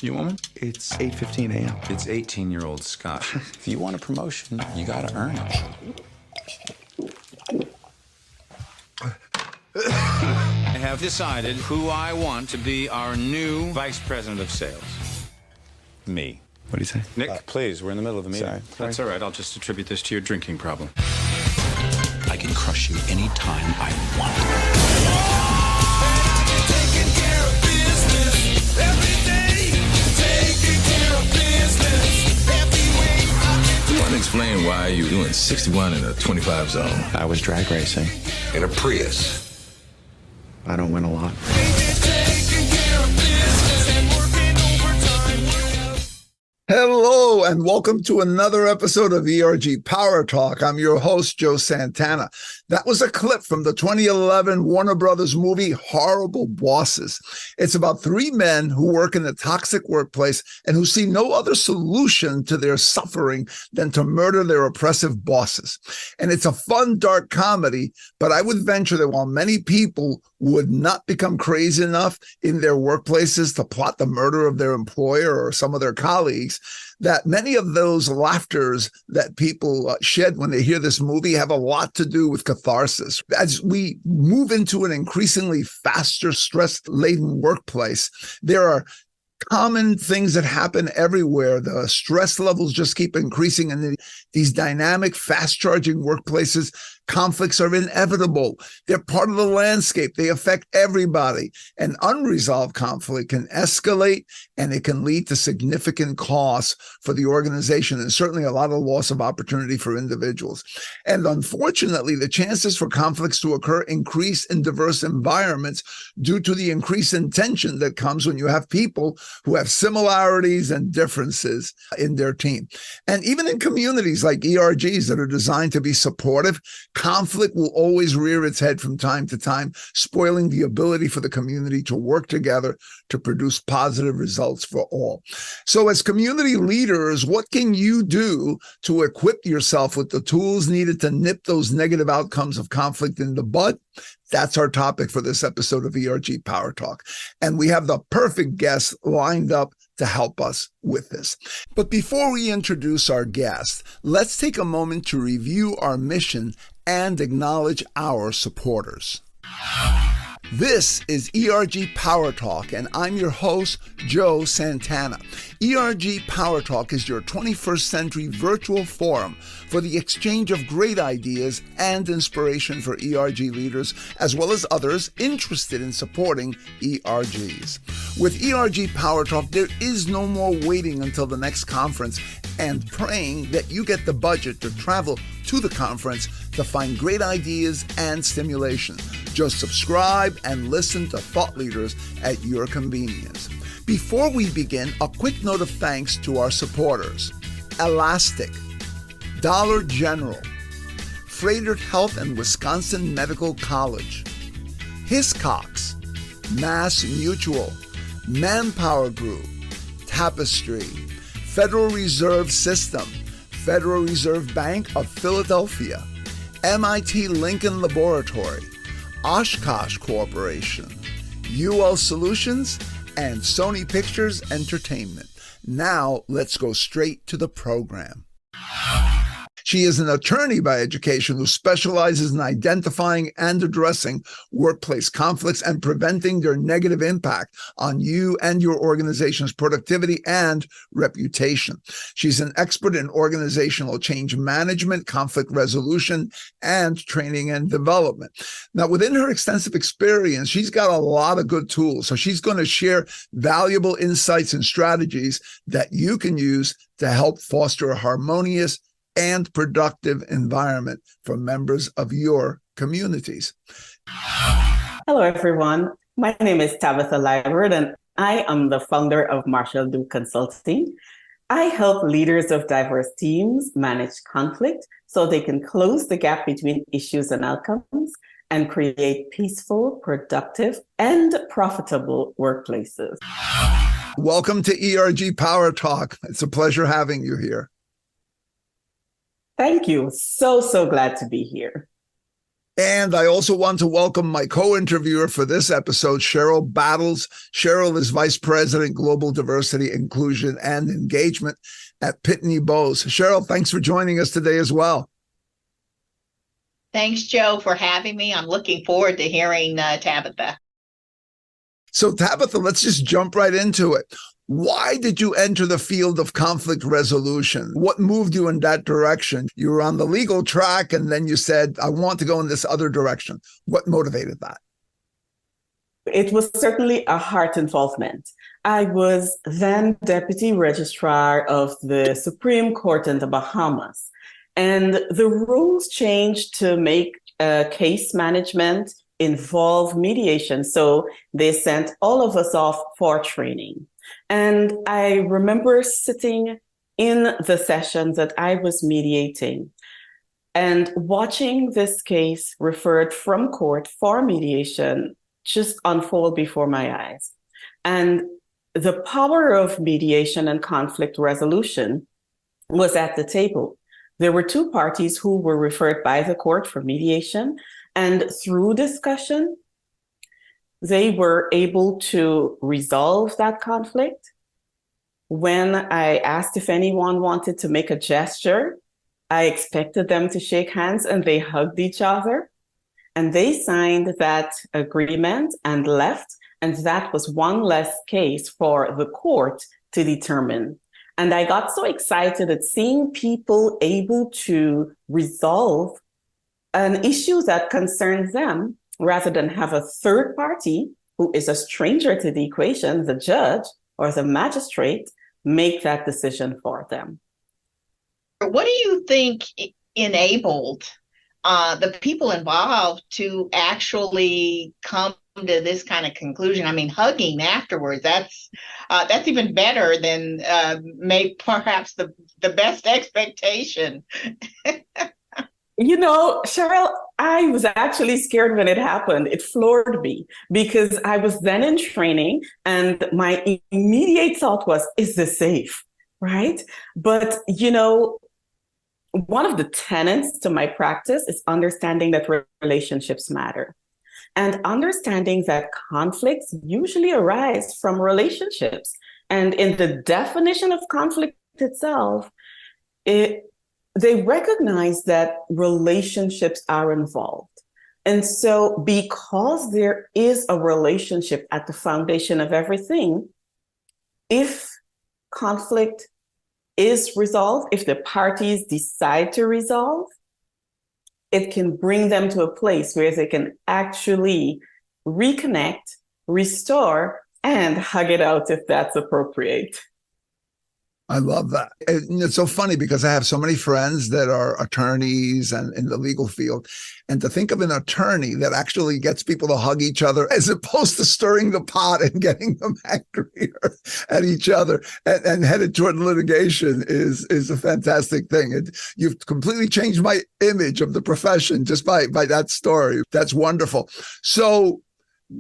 You want one? It's 8:15 a.m. It's 18-year-old Scott. If you want a promotion, you gotta earn it. I have decided who I want to be our new vice president of sales. Me. What do you say? Nick, please, we're in the middle of a meeting. Sorry. That's all right. I'll just attribute this to your drinking problem. I can crush you anytime I want. You want to explain why you're doing 61 in a 25 zone? I was drag racing. In a Prius. I don't win a lot. Hello, and welcome to another episode of ERG PowerTalk. I'm your host, Joe Santana. That was a clip from the 2011 Warner Brothers movie, Horrible Bosses. It's about three men who work in a toxic workplace and who see no other solution to their suffering than to murder their oppressive bosses. And it's a fun, dark comedy, but I would venture that while many people would not become crazy enough in their workplaces to plot the murder of their employer or some of their colleagues, that many of those laughters that people shed when they hear this movie have a lot to do with catharsis. As we move into an increasingly faster, stress-laden workplace, there are common things that happen everywhere. The stress levels just keep increasing, and these dynamic, fast-charging workplaces, conflicts are inevitable. They're part of the landscape. They affect everybody. And unresolved conflict can escalate, and it can lead to significant costs for the organization, and certainly a lot of loss of opportunity for individuals. And unfortunately, the chances for conflicts to occur increase in diverse environments due to the increase in tension that comes when you have people who have similarities and differences in their team. And even in communities like ERGs that are designed to be supportive, conflict will always rear its head from time to time, spoiling the ability for the community to work together to produce positive results for all. So as community leaders, what can you do to equip yourself with the tools needed to nip those negative outcomes of conflict in the bud? That's our topic for this episode of ERG Power Talk. And we have the perfect guest lined up to help us with this. But before we introduce our guest, let's take a moment to review our mission and acknowledge our supporters. This is ERG Power Talk, and I'm your host, Joe Santana. ERG Power Talk is your 21st century virtual forum for the exchange of great ideas and inspiration for ERG leaders, as well as others interested in supporting ERGs. With ERG Power Talk, there is no more waiting until the next conference and praying that you get the budget to travel to the conference to find great ideas and stimulation. Just subscribe and listen to thought leaders at your convenience. Before we begin, a quick note of thanks to our supporters: Elastic, Dollar General, Freighter Health and Wisconsin Medical College, Hiscox, Mass Mutual, Manpower Group, Tapestry, Federal Reserve System, Federal Reserve Bank of Philadelphia, MIT Lincoln Laboratory, Oshkosh Corporation, UL Solutions, and Sony Pictures Entertainment. Now, let's go straight to the program. She is an attorney by education who specializes in identifying and addressing workplace conflicts and preventing their negative impact on you and your organization's productivity and reputation. She's an expert in organizational change management, conflict resolution, and training and development. Now, within her extensive experience, she's got a lot of good tools. So she's going to share valuable insights and strategies that you can use to help foster a harmonious and productive environment for members of your communities. Hello, everyone. My name is Tabitha Liburd, and I am the founder of Marshall Do Consulting. I help leaders of diverse teams manage conflict so they can close the gap between issues and outcomes and create peaceful, productive, and profitable workplaces. Welcome to ERG Power Talk. It's a pleasure having you here. Thank you. So glad to be here. And I also want to welcome my co-interviewer for this episode, Cheryl Battles. Cheryl is Vice President, Global Diversity, Inclusion, and Engagement at Pitney Bowes. Cheryl, thanks for joining us today as well. Thanks, Joe, for having me. I'm looking forward to hearing Tabitha. So Tabitha, let's just jump right into it. Why did you enter the field of conflict resolution? What moved you in that direction? You were on the legal track and then you said, I want to go in this other direction. What motivated that? It was certainly a heart involvement. I was then Deputy Registrar of the Supreme Court in the Bahamas. And the rules changed to make case management involve mediation. So they sent all of us off for training. And I remember sitting in the sessions that I was mediating and watching this case referred from court for mediation just unfold before my eyes. And the power of mediation and conflict resolution was at the table. There were two parties who were referred by the court for mediation, and through discussion, they were able to resolve that conflict. When I asked if anyone wanted to make a gesture, I expected them to shake hands, and they hugged each other. And they signed that agreement and left. And that was one less case for the court to determine. And I got so excited at seeing people able to resolve an issue that concerns them rather than have a third party who is a stranger to the equation, the judge or the magistrate, make that decision for them. What do you think enabled the people involved to actually come to this kind of conclusion? I mean, hugging afterwards, that's even better than perhaps the best expectation. You know, Cheryl, I was actually scared when it happened. It floored me because I was then in training and my immediate thought was, is this safe? Right? But, you know, one of the tenets to my practice is understanding that relationships matter and understanding that conflicts usually arise from relationships. And in the definition of conflict itself, they recognize that relationships are involved. And so because there is a relationship at the foundation of everything, if conflict is resolved, if the parties decide to resolve, it can bring them to a place where they can actually reconnect, restore, and hug it out if that's appropriate. I love that. And it's so funny because I have so many friends that are attorneys and in the legal field. And to think of an attorney that actually gets people to hug each other as opposed to stirring the pot and getting them angrier at each other and headed toward litigation is a fantastic thing. You've completely changed my image of the profession just by that story. That's wonderful. So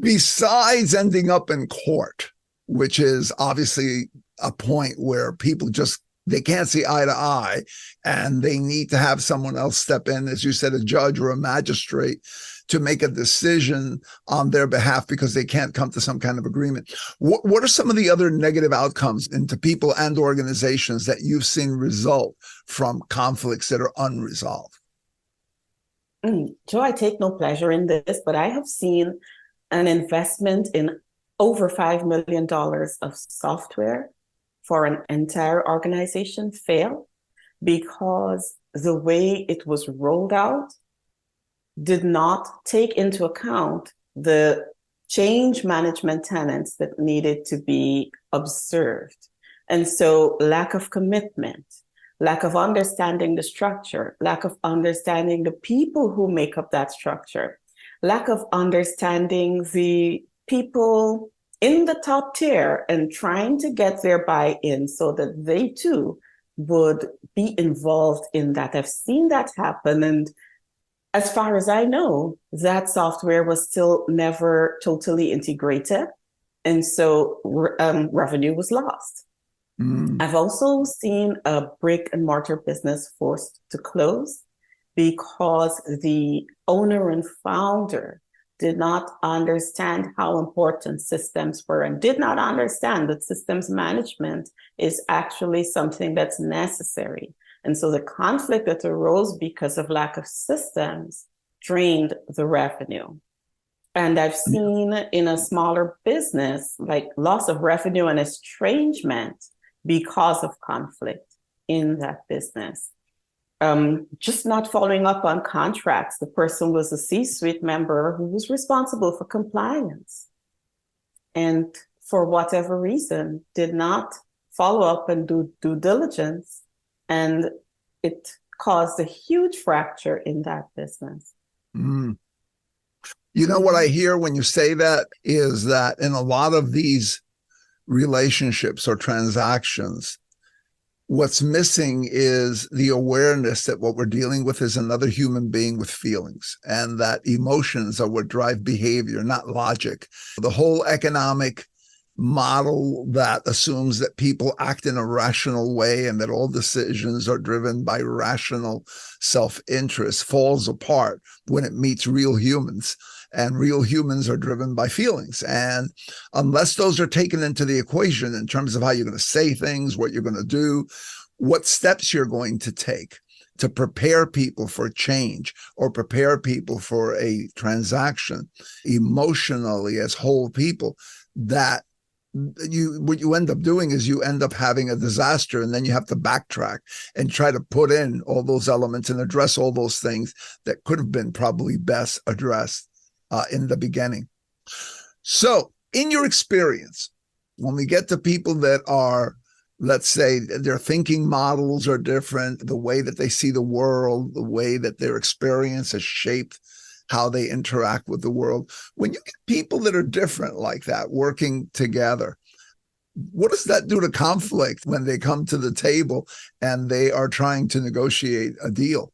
besides ending up in court, which is obviously a point where people they can't see eye to eye and they need to have someone else step in, as you said, a judge or a magistrate, to make a decision on their behalf because they can't come to some kind of agreement. What are some of the other negative outcomes into people and organizations that you've seen result from conflicts that are unresolved? Joe, I take no pleasure in this, but I have seen an investment in over $5 million of software for an entire organization fail because the way it was rolled out did not take into account the change management tenets that needed to be observed. And so lack of commitment, lack of understanding the structure, lack of understanding the people who make up that structure, lack of understanding the people in the top tier and trying to get their buy-in so that they too would be involved in that. I've seen that happen. And as far as I know, that software was still never totally integrated. And so revenue was lost. I've also seen a brick and mortar business forced to close because the owner and founder did not understand how important systems were and did not understand that systems management is actually something that's necessary. And so the conflict that arose because of lack of systems drained the revenue. And I've seen in a smaller business, like loss of revenue and estrangement because of conflict in that business. Just not following up on contracts. The person was a C-suite member who was responsible for compliance. And for whatever reason, did not follow up and do due diligence. And it caused a huge fracture in that business. Mm. You know what I hear when you say that is that in a lot of these relationships or transactions, what's missing is the awareness that what we're dealing with is another human being with feelings, and that emotions are what drive behavior, not logic. The whole economic model that assumes that people act in a rational way and that all decisions are driven by rational self-interest falls apart when it meets real humans. And real humans are driven by feelings. And unless those are taken into the equation in terms of how you're going to say things, what you're going to do, what steps you're going to take to prepare people for change or prepare people for a transaction emotionally as whole people, that what you end up doing is you end up having a disaster, and then you have to backtrack and try to put in all those elements and address all those things that could have been probably best addressed in the beginning. So in your experience, when we get to people that are, let's say, their thinking models are different, the way that they see the world, the way that their experience has shaped how they interact with the world. When you get people that are different like that working together, what does that do to conflict when they come to the table and they are trying to negotiate a deal?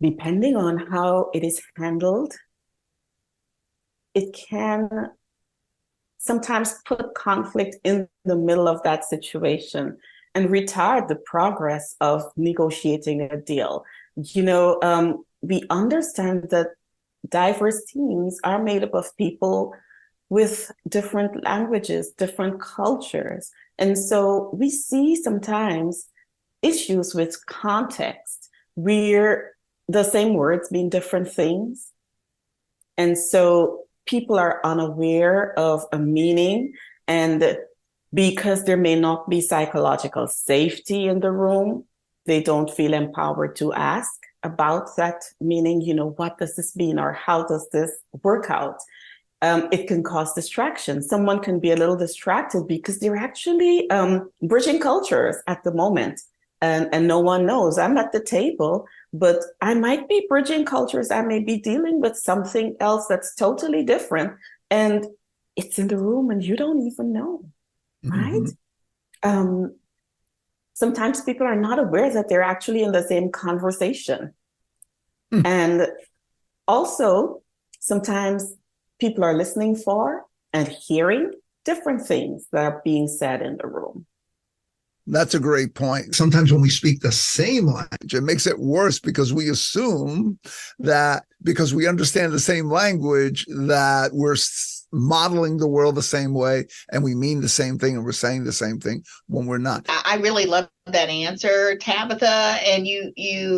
Depending on how it is handled, it can sometimes put conflict in the middle of that situation and retard the progress of negotiating a deal. We understand that diverse teams are made up of people with different languages, different cultures. And so we see sometimes issues with context where the same words mean different things. And so people are unaware of a meaning, and because there may not be psychological safety in the room, they don't feel empowered to ask about that meaning. What does this mean, or how does this work out? It can cause distraction. Someone can be a little distracted because they're actually bridging cultures at the moment, and no one knows. I'm at the table, but I might be bridging cultures. I may be dealing with something else that's totally different, and it's in the room and you don't even know, right? Sometimes people are not aware that they're actually in the same conversation. And also, sometimes people are listening for and hearing different things that are being said in the room. That's a great point. Sometimes when we speak the same language, it makes it worse because we assume that because we understand the same language, that we're modeling the world the same way and we mean the same thing and we're saying the same thing when we're not. I really love that answer, Tabitha. And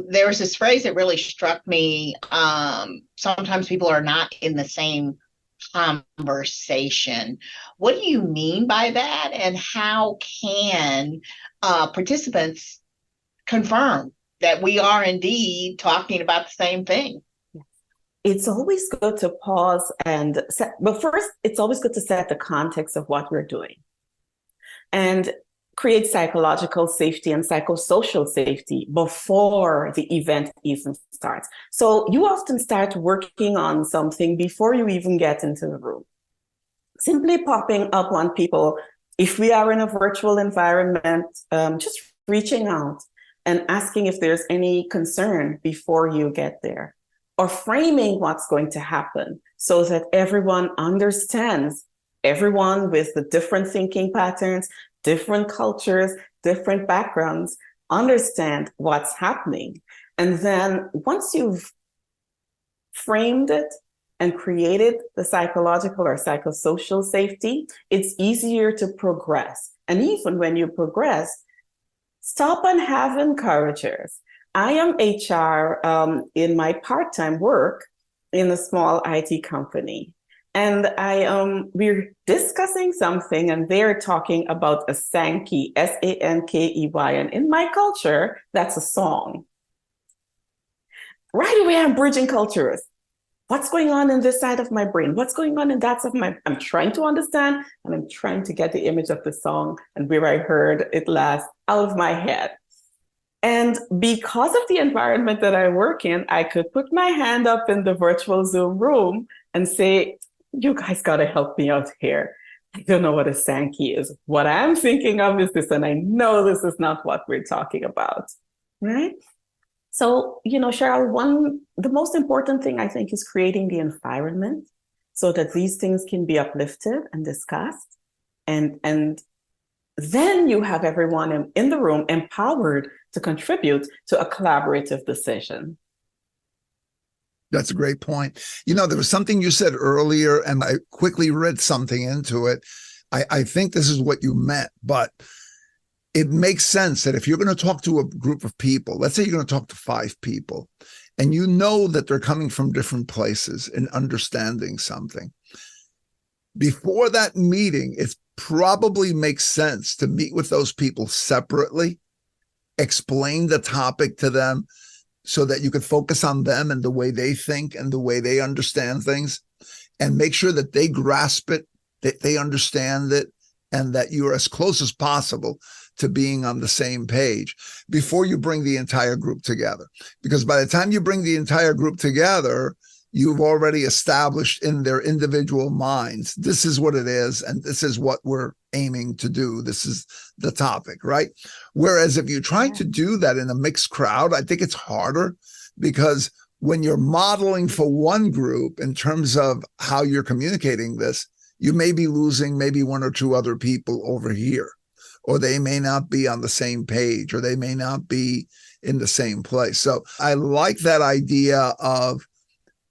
there was this phrase that really struck me. Sometimes people are not in the same conversation. What do you mean by that? And how can participants confirm that we are indeed talking about the same thing? It's always good to pause but first, it's always good to set the context of what we're doing and create psychological safety and psychosocial safety before the event even starts. So you often start working on something before you even get into the room. Simply popping up on people, if we are in a virtual environment, just reaching out and asking if there's any concern before you get there, or framing what's going to happen so that everyone understands, everyone with the different thinking patterns, different cultures, different backgrounds, understand what's happening. And then once you've framed it and created the psychological or psychosocial safety, it's easier to progress. And even when you progress, stop and have encouragers. I am HR in my part-time work in a small IT company. And we're discussing something and they're talking about a Sankey, Sankey. And in my culture, that's a song. Right away, I'm bridging cultures. What's going on in this side of my brain? What's going on in that side of my, I'm trying to understand and I'm trying to get the image of the song and where I heard it last out of my head. And because of the environment that I work in, I could put my hand up in the virtual Zoom room and say, you guys got to help me out here. I don't know what a Sankey is. What I'm thinking of is this, and I know this is not what we're talking about, right? So, Cheryl, the most important thing I think is creating the environment so that these things can be uplifted and discussed. And then you have everyone in the room empowered to contribute to a collaborative decision. That's a great point. There was something you said earlier, and I quickly read something into it. I think this is what you meant, but it makes sense that if you're going to talk to a group of people, let's say you're going to talk to 5 people, and you know that they're coming from different places and understanding something. Before that meeting, it probably makes sense to meet with those people separately, explain the topic to them, so that you could focus on them and the way they think and the way they understand things, and make sure that they grasp it, that they understand it, and that you're as close as possible to being on the same page before you bring the entire group together. Because by the time you bring the entire group together, you've already established in their individual minds, this is what it is, and this is what we're aiming to do. This is the topic, right? Whereas if you try to do that in a mixed crowd, I think it's harder, because when you're modeling for one group in terms of how you're communicating this, you may be losing maybe 1 or 2 other people over here, or they may not be on the same page, or they may not be in the same place. So I like that idea of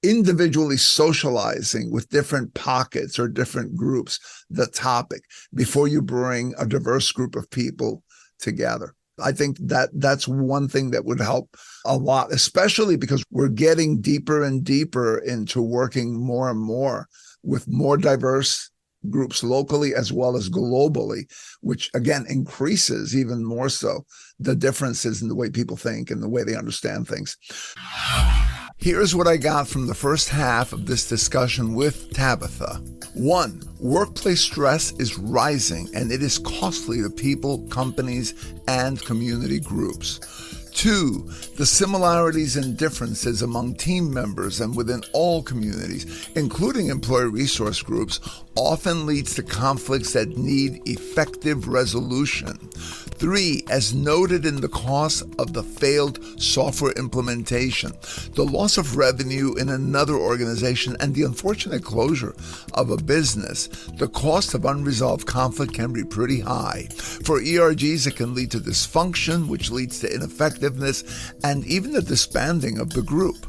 individually socializing with different pockets or different groups, the topic, before you bring a diverse group of people together. I think that that's one thing that would help a lot, especially because we're getting deeper and deeper into working more and more with more diverse groups locally as well as globally, which again increases even more so the differences in the way people think and the way they understand things. Here's what I got from the first half of this discussion with Tabitha. 1, workplace stress is rising and it is costly to people, companies, and community groups. 2, the similarities and differences among team members and within all communities, including employee resource groups, often leads to conflicts that need effective resolution. 3, as noted in the cost of the failed software implementation, the loss of revenue in another organization, and the unfortunate closure of a business, the cost of unresolved conflict can be pretty high. For ERGs, it can lead to dysfunction, which leads to ineffectiveness and even the disbanding of the group.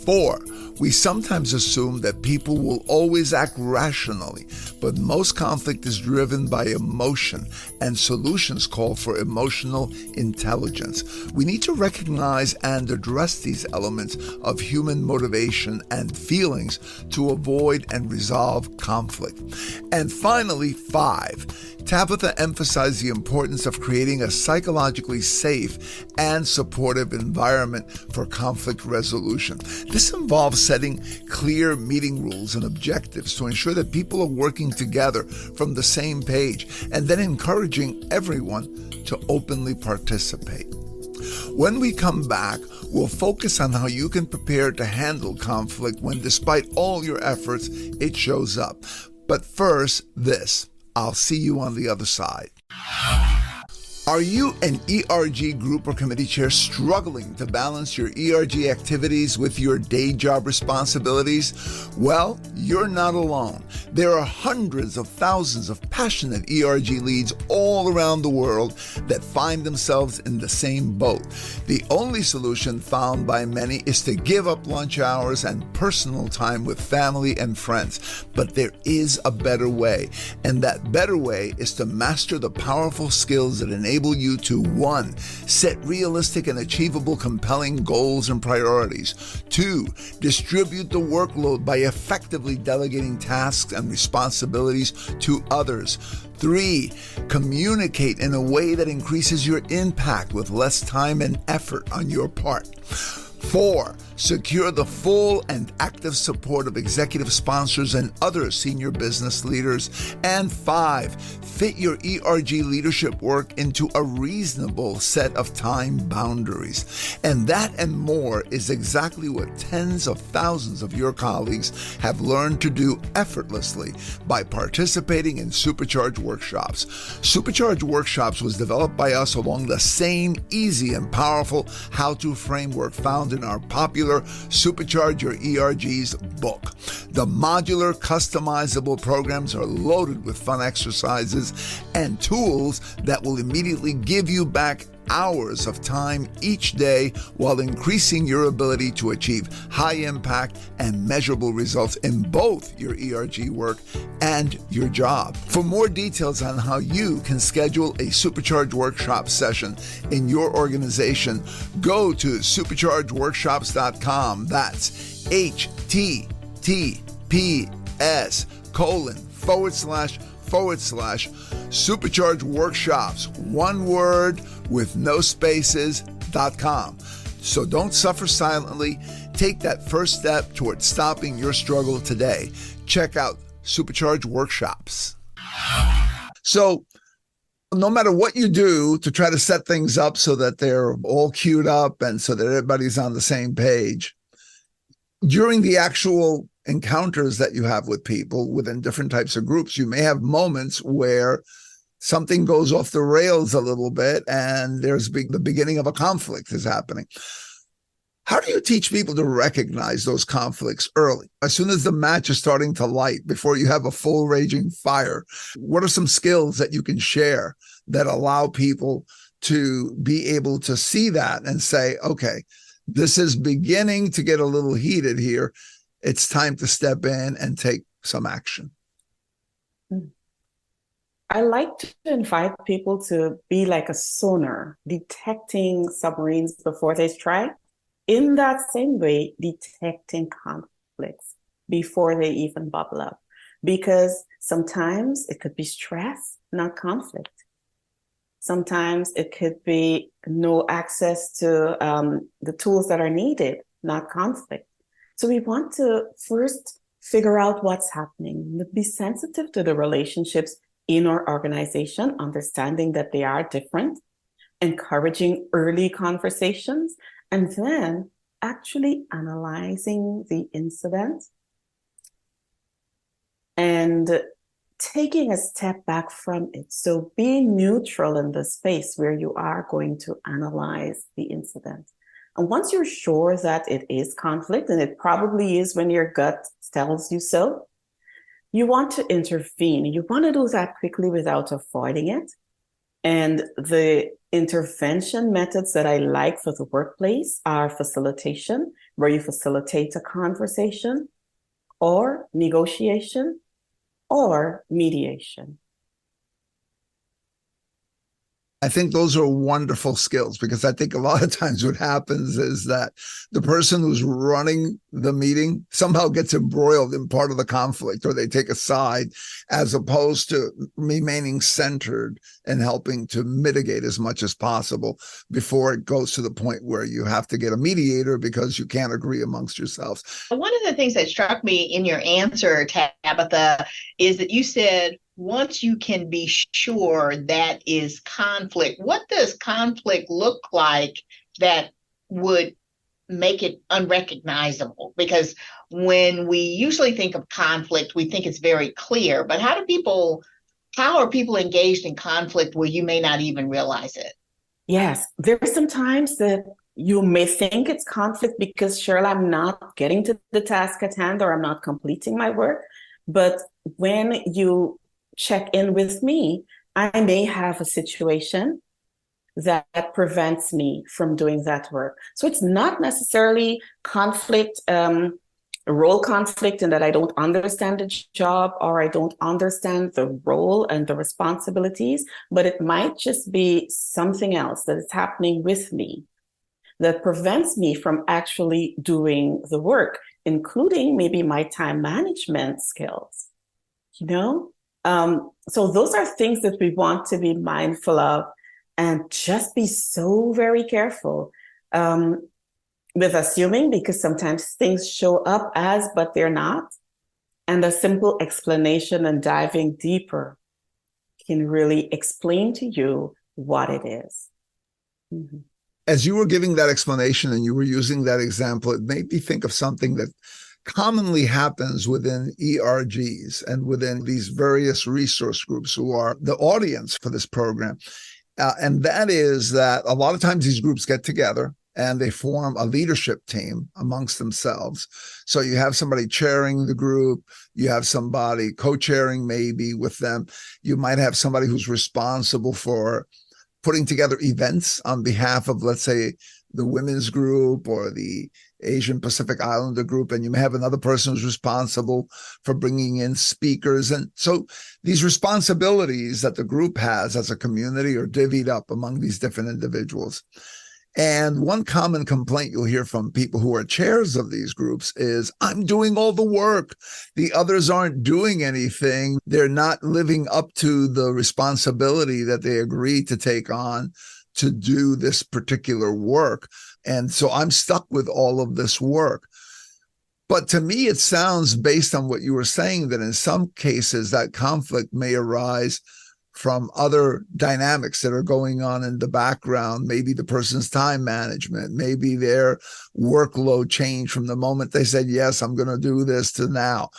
4, we sometimes assume that people will always act rationally, but most conflict is driven by emotion, and solutions call for emotional intelligence. We need to recognize and address these elements of human motivation and feelings to avoid and resolve conflict. And finally, 5, Tabitha emphasized the importance of creating a psychologically safe and supportive environment for conflict resolution. This involves setting clear meeting rules and objectives to ensure that people are working together from the same page, and then encouraging everyone to openly participate. When we come back, we'll focus on how you can prepare to handle conflict when, despite all your efforts, it shows up. But first, this. I'll see you on the other side. Are you an ERG group or committee chair struggling to balance your ERG activities with your day job responsibilities? Well, you're not alone. There are hundreds of thousands of passionate ERG leads all around the world that find themselves in the same boat. The only solution found by many is to give up lunch hours and personal time with family and friends. But there is a better way, and that better way is to master the powerful skills that enable you to 1. Set realistic and achievable compelling goals and priorities. 2. Distribute the workload by effectively delegating tasks and responsibilities to others. 3. Communicate in a way that increases your impact with less time and effort on your part. 4. Secure the full and active support of executive sponsors and other senior business leaders. And 5. Fit your ERG leadership work into a reasonable set of time boundaries. And that and more is exactly what tens of thousands of your colleagues have learned to do effortlessly by participating in Supercharge Workshops. Supercharge Workshops was developed by us along the same easy and powerful how-to framework found in our popular Supercharge Your ERGs book. The modular, customizable programs are loaded with fun exercises and tools that will immediately give you back hours of time each day while increasing your ability to achieve high impact and measurable results in both your ERG work and your job. For more details on how you can schedule a Supercharge Workshop session in your organization, go to superchargeworkshops.com. That's https:// Supercharge Workshops, one word with no spaces.com. So don't suffer silently. Take that first step toward stopping your struggle today. Check out Supercharge Workshops. So no matter what you do to try to set things up so that they're all queued up and so that everybody's on the same page, during the actual encounters that you have with people within different types of groups, you may have moments where something goes off the rails a little bit and there's the beginning of a conflict is happening. How do you teach people to recognize those conflicts early? As soon as the match is starting to light, before you have a full raging fire, what are some skills that you can share that allow people to be able to see that and say, okay, this is beginning to get a little heated here. It's time to step in and take some action. I like to invite people to be like a sonar, detecting submarines before they strike. In that same way, detecting conflicts before they even bubble up. Because sometimes it could be stress, not conflict. Sometimes it could be no access to the tools that are needed, not conflict. So we want to first figure out what's happening, be sensitive to the relationships in our organization, understanding that they are different, encouraging early conversations, and then actually analyzing the incident and taking a step back from it. So being neutral in the space where you are going to analyze the incident. And once you're sure that it is conflict, and it probably is when your gut tells you so, you want to intervene. You want to do that quickly without avoiding it. And the intervention methods that I like for the workplace are facilitation, where you facilitate a conversation, or negotiation, or mediation. I think those are wonderful skills, because I think a lot of times what happens is that the person who's running the meeting somehow gets embroiled in part of the conflict, or they take a side, as opposed to remaining centered and helping to mitigate as much as possible before it goes to the point where you have to get a mediator because you can't agree amongst yourselves. One of the things that struck me in your answer, Tabitha, is that you said, once you can be sure that is conflict, what does conflict look like that would make it unrecognizable? Because when we usually think of conflict, we think it's very clear, but how do people how are people engaged in conflict where you may not even realize it? Yes, there are some times that you may think it's conflict because, Cheryl, I'm not getting to the task at hand or I'm not completing my work. But when you check in with me, I may have a situation that prevents me from doing that work. So it's not necessarily conflict, role conflict, in that I don't understand the job or I don't understand the role and the responsibilities, but it might just be something else that is happening with me that prevents me from actually doing the work, including maybe my time management skills, you know? So those are things that we want to be mindful of and just be so very careful with assuming, because sometimes things show up as, but they're not. And a simple explanation and diving deeper can really explain to you what it is. Mm-hmm. As you were giving that explanation and you were using that example, it made me think of something that commonly happens within ERGs and within these various resource groups who are the audience for this program. And that is that a lot of times these groups get together and they form a leadership team amongst themselves. So you have somebody chairing the group, you have somebody co-chairing maybe with them. You might have somebody who's responsible for putting together events on behalf of, let's say, the women's group or the Asian Pacific Islander group, and you may have another person who's responsible for bringing in speakers. And so these responsibilities that the group has as a community are divvied up among these different individuals. And one common complaint you'll hear from people who are chairs of these groups is, I'm doing all the work. The others aren't doing anything. They're not living up to the responsibility that they agreed to take on to do this particular work. And so I'm stuck with all of this work. But to me, it sounds, based on what you were saying, that in some cases that conflict may arise from other dynamics that are going on in the background. Maybe the person's time management, maybe their workload changed from the moment they said, yes, I'm going to do this, to now,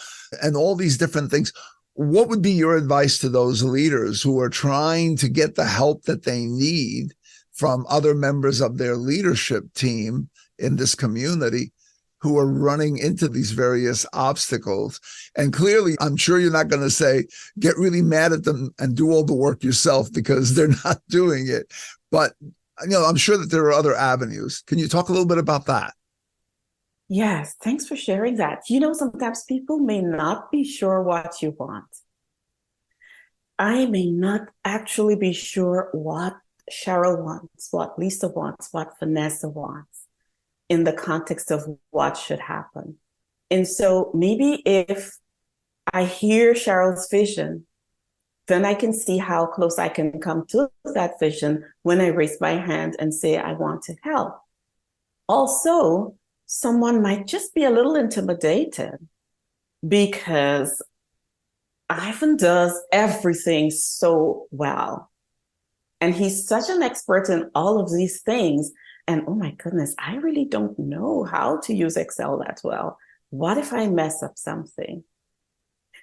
and all these different things. What would be your advice to those leaders who are trying to get the help that they need from other members of their leadership team in this community, who are running into these various obstacles? And clearly, I'm sure you're not going to say, get really mad at them and do all the work yourself, because they're not doing it. But, I'm sure that there are other avenues. Can you talk a little bit about that? Yes, thanks for sharing that. Sometimes people may not be sure what you want. I may not actually be sure what Cheryl wants, what Lisa wants, what Vanessa wants, in the context of what should happen. And so maybe if I hear Cheryl's vision, then I can see how close I can come to that vision when I raise my hand and say, I want to help. Also, someone might just be a little intimidated because Ivan does everything so well. And he's such an expert in all of these things. And oh my goodness, I really don't know how to use Excel that well. What if I mess up something?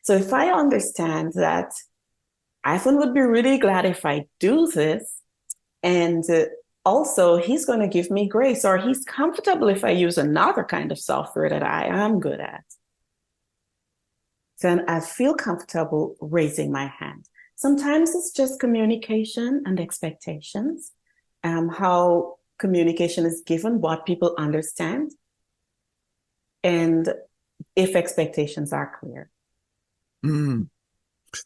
So if I understand that Ivan would be really glad if I do this, and also he's going to give me grace, or he's comfortable if I use another kind of software that I am good at, then I feel comfortable raising my hand. Sometimes it's just communication and expectations, how communication is given, what people understand, and if expectations are clear.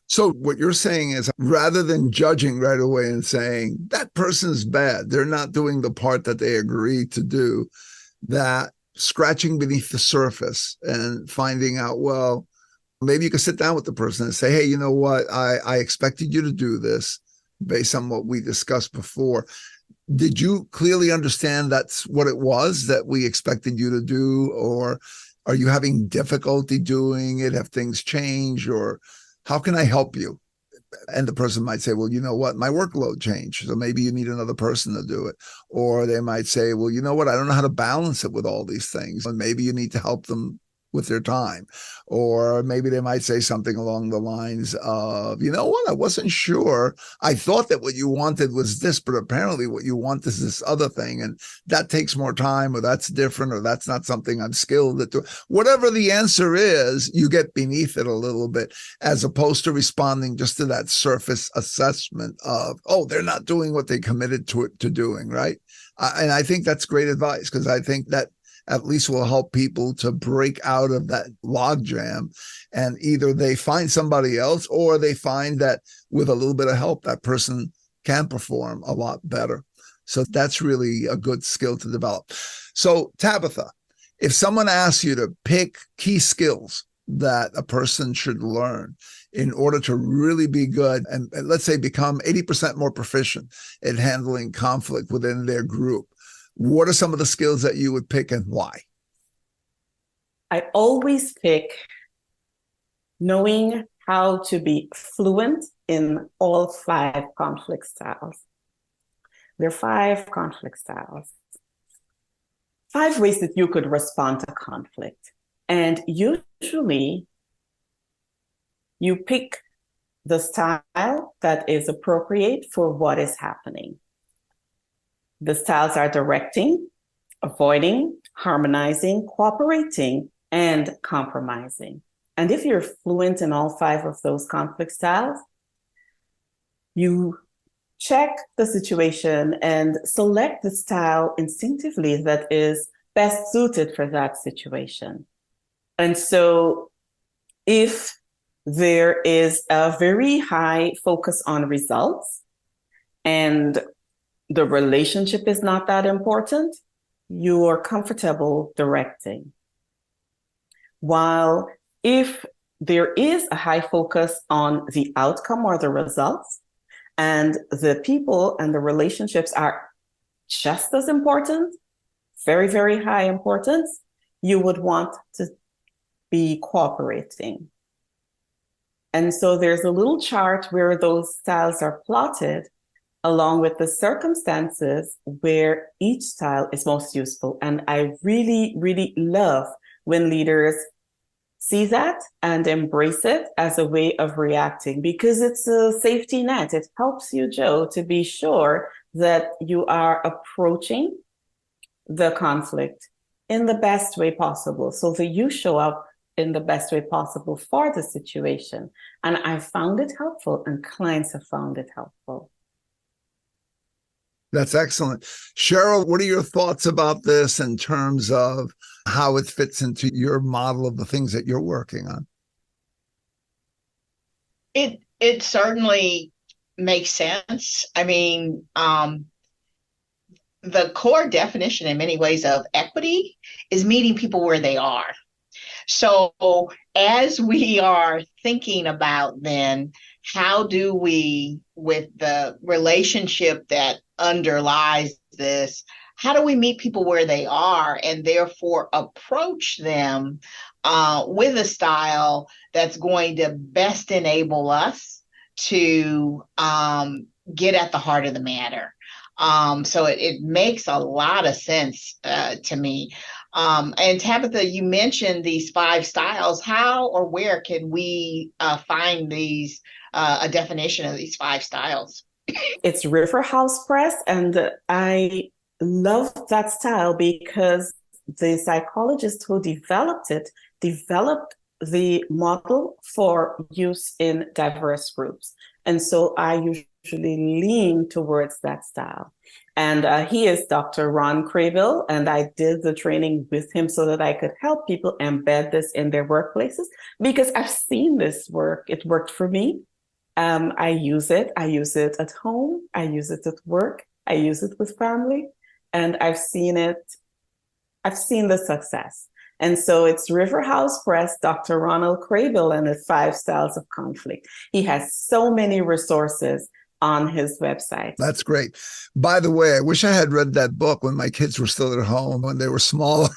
So what you're saying is, rather than judging right away and saying, that person's bad, they're not doing the part that they agreed to do, that scratching beneath the surface and finding out, well, maybe you can sit down with the person and say, hey, you know what? I expected you to do this based on what we discussed before. Did you clearly understand that's what it was that we expected you to do? Or are you having difficulty doing it? Have things changed? Or how can I help you? And the person might say, well, you know what? My workload changed, so maybe you need another person to do it. Or they might say, well, you know what? I don't know how to balance it with all these things. And maybe you need to help them with their time. Or maybe they might say something along the lines of, you know what, I wasn't sure. I thought that what you wanted was this, but apparently what you want is this other thing. And that takes more time, or that's different, or that's not something I'm skilled at doing. Whatever the answer is, you get beneath it a little bit, as opposed to responding just to that surface assessment of, oh, they're not doing what they committed to doing, right? And I think that's great advice, because I think that at least will help people to break out of that logjam, and either they find somebody else, or they find that with a little bit of help, that person can perform a lot better. So that's really a good skill to develop. So Tabitha, if someone asks you to pick key skills that a person should learn in order to really be good, and let's say become 80% more proficient at handling conflict within their group, what are some of the skills that you would pick, and why? I always pick knowing how to be fluent in all 5 conflict styles. There are 5 conflict styles. 5 ways that you could respond to conflict. And usually you pick the style that is appropriate for what is happening. The styles are directing, avoiding, harmonizing, cooperating, and compromising. And if you're fluent in all 5 of those conflict styles, you check the situation and select the style instinctively that is best suited for that situation. And so if there is a very high focus on results and the relationship is not that important, you are comfortable directing. While if there is a high focus on the outcome or the results, and the people and the relationships are just as important, very, very high importance, you would want to be cooperating. And so there's a little chart where those styles are plotted along with the circumstances where each style is most useful. And I really, really love when leaders see that and embrace it as a way of reacting, because it's a safety net. It helps you, Joe, to be sure that you are approaching the conflict in the best way possible, so that you show up in the best way possible for the situation. And I found it helpful, and clients have found it helpful. That's excellent. Cheryl, what are your thoughts about this in terms of how it fits into your model of the things that you're working on? It certainly makes sense. I mean, the core definition in many ways of equity is meeting people where they are. So as we are thinking about then, how do we, with the relationship that underlies this, how do we meet people where they are and therefore approach them with a style that's going to best enable us to get at the heart of the matter? So it makes a lot of sense to me. And Tabitha, you mentioned these 5 styles. How or where can we find these, a definition of these 5 styles? It's River House Press, and I love that style because the psychologist who developed it developed the model for use in diverse groups. And so I usually lean towards that style. And he is Dr. Ron Craybill, and I did the training with him so that I could help people embed this in their workplaces, because I've seen this work. It worked for me. I use it. I use it at home. I use it at work. I use it with family, and I've seen the success. And so it's River House Press, Dr. Ronald Craybill, and the 5 Styles of Conflict. He has so many resources on his website. That's great. By the way, I wish I had read that book when my kids were still at home, when they were smaller.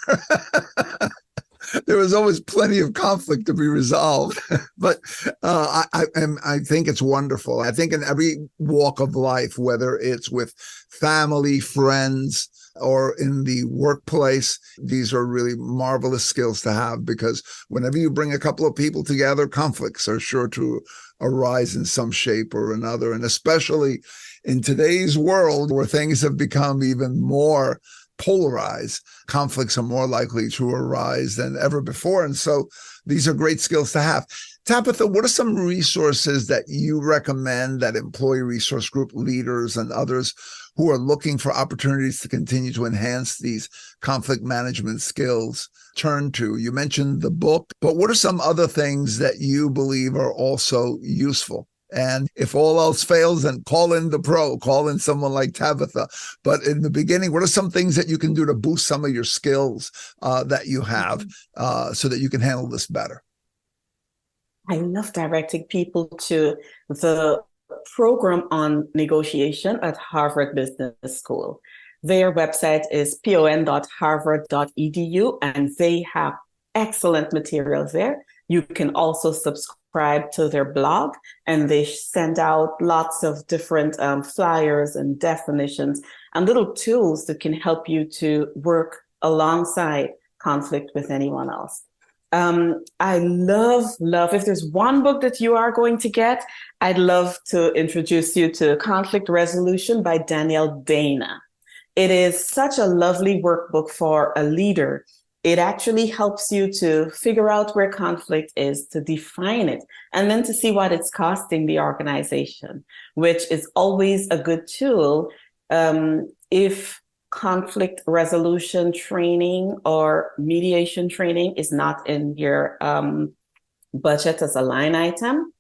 There was always plenty of conflict to be resolved. But I think it's wonderful. I think in every walk of life, whether it's with family, friends, or in the workplace, these are really marvelous skills to have, because whenever you bring a couple of people together, conflicts are sure to arise in some shape or another. And especially in today's world where things have become even more polarized, conflicts are more likely to arise than ever before. And so these are great skills to have. Tabitha, what are some resources that you recommend that employee resource group leaders and others who are looking for opportunities to continue to enhance these conflict management skills turn to? You mentioned the book, but what are some other things that you believe are also useful? And if all else fails, then call in the pro, call in someone like Tabitha. But in the beginning, what are some things that you can do to boost some of your skills that you have so that you can handle this better? I love directing people to the program on negotiation at Harvard Business School. Their website is pon.harvard.edu, and they have excellent materials there. You can also subscribe to their blog, and they send out lots of different flyers and definitions and little tools that can help you to work alongside conflict with anyone else. I love, if there's one book that you are going to get, I'd love to introduce you to Conflict Resolution by Danielle Dana. It is such a lovely workbook for a leader. It actually helps you to figure out where conflict is, to define it, and then to see what it's costing the organization, which is always a good tool if conflict resolution training or mediation training is not in your budget as a line item.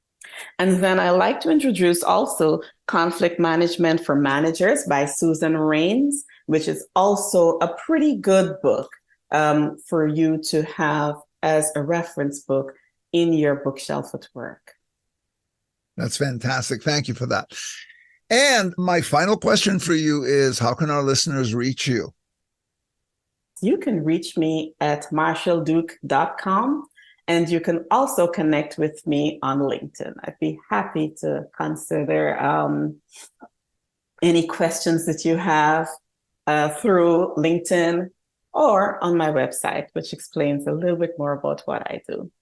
And then I like to introduce also Conflict Management for Managers by Susan Rains, which is also a pretty good book for you to have as a reference book in your bookshelf at work. That's fantastic. Thank you for that. And my final question for you is, how can our listeners reach you? You can reach me at marshallduke.com, and you can also connect with me on LinkedIn. I'd be happy to consider any questions that you have through LinkedIn or on my website, which explains a little bit more about what I do.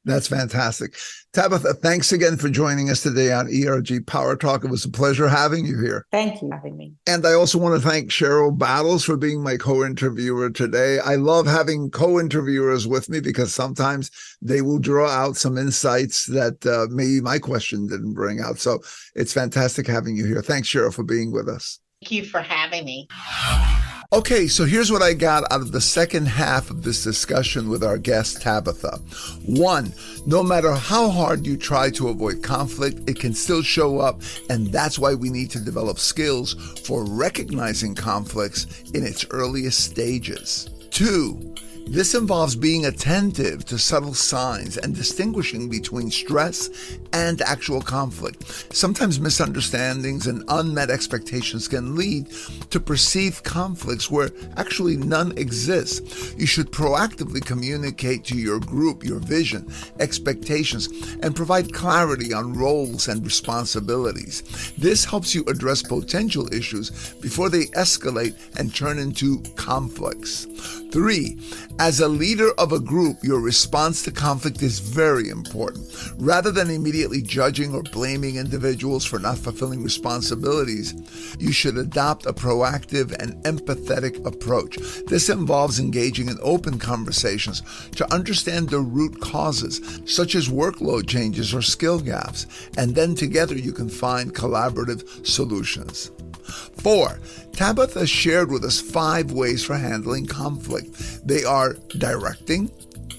That's fantastic. Tabitha, thanks again for joining us today on ERG PowerTalk. It was a pleasure having you here. Thank you for having me. And I also want to thank Cheryl Battles for being my co-interviewer today. I love having co-interviewers with me because sometimes they will draw out some insights that maybe my question didn't bring out. So it's fantastic having you here. Thanks, Cheryl, for being with us. Thank you for having me. Okay, so here's what I got out of the second half of this discussion with our guest, Tabitha. 1, no matter how hard you try to avoid conflict, it can still show up, and that's why we need to develop skills for recognizing conflicts in its earliest stages. 2, this involves being attentive to subtle signs and distinguishing between stress and actual conflict. Sometimes misunderstandings and unmet expectations can lead to perceived conflicts where actually none exists. You should proactively communicate to your group your vision, expectations, and provide clarity on roles and responsibilities. This helps you address potential issues before they escalate and turn into conflicts. 3, as a leader of a group, your response to conflict is very important. Rather than immediately judging or blaming individuals for not fulfilling responsibilities, you should adopt a proactive and empathetic approach. This involves engaging in open conversations to understand the root causes, such as workload changes or skill gaps, and then together you can find collaborative solutions. 4, Tabitha shared with us 5 ways for handling conflict. They are directing,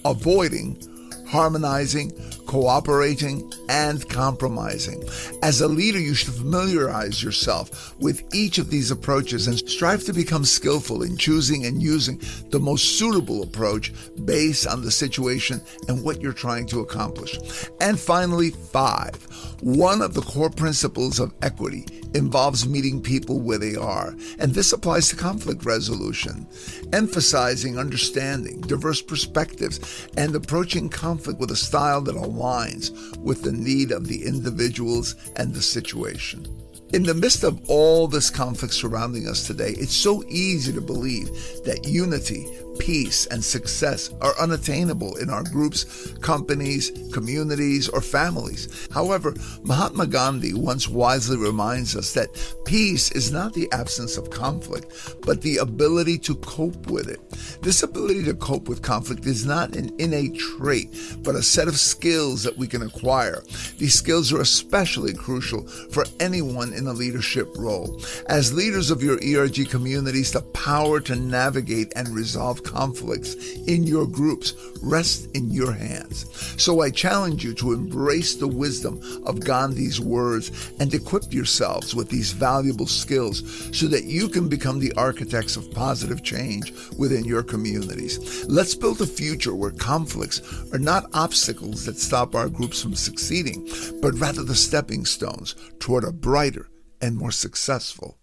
avoiding, harmonizing, cooperating, and compromising. As a leader, you should familiarize yourself with each of these approaches and strive to become skillful in choosing and using the most suitable approach based on the situation and what you're trying to accomplish. And finally, 5, One of the core principles of equity involves meeting people where they are, and this applies to conflict resolution, emphasizing understanding diverse perspectives and approaching conflict with a style that aligns with the need of the individuals and the situation. In the midst of all this conflict surrounding us today, it's so easy to believe that unity, peace, and success are unattainable in our groups, companies, communities, or families. However, Mahatma Gandhi once wisely reminds us that peace is not the absence of conflict, but the ability to cope with it. This ability to cope with conflict is not an innate trait, but a set of skills that we can acquire. These skills are especially crucial for anyone in a leadership role. As leaders of your ERG communities, the power to navigate and resolve conflicts in your groups rest in your hands. So I challenge you to embrace the wisdom of Gandhi's words and equip yourselves with these valuable skills so that you can become the architects of positive change within your communities. Let's build a future where conflicts are not obstacles that stop our groups from succeeding, but rather the stepping stones toward a brighter and more successful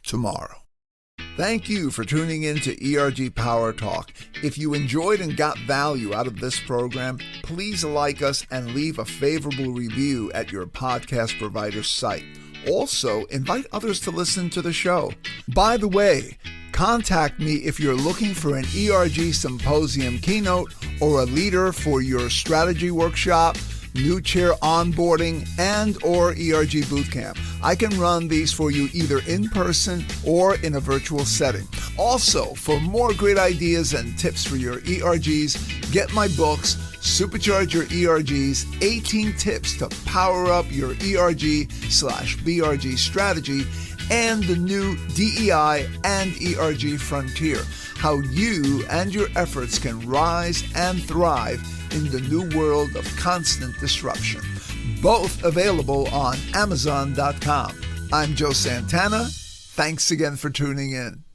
tomorrow. Thank you for tuning in to ERG Power Talk. If you enjoyed and got value out of this program, please like us and leave a favorable review at your podcast provider's site. Also, invite others to listen to the show. By the way, contact me if you're looking for an ERG Symposium keynote or a leader for your strategy workshop, new chair onboarding, and or ERG bootcamp. I can run these for you either in person or in a virtual setting. Also, for more great ideas and tips for your ERGs, get my books, Supercharge Your ERGs, 18 Tips to Power Up Your ERG/BRG Strategy, and the new DEI and ERG Frontier, how you and your efforts can rise and thrive in the new world of constant disruption. Both available on Amazon.com. I'm Joe Santana. Thanks again for tuning in.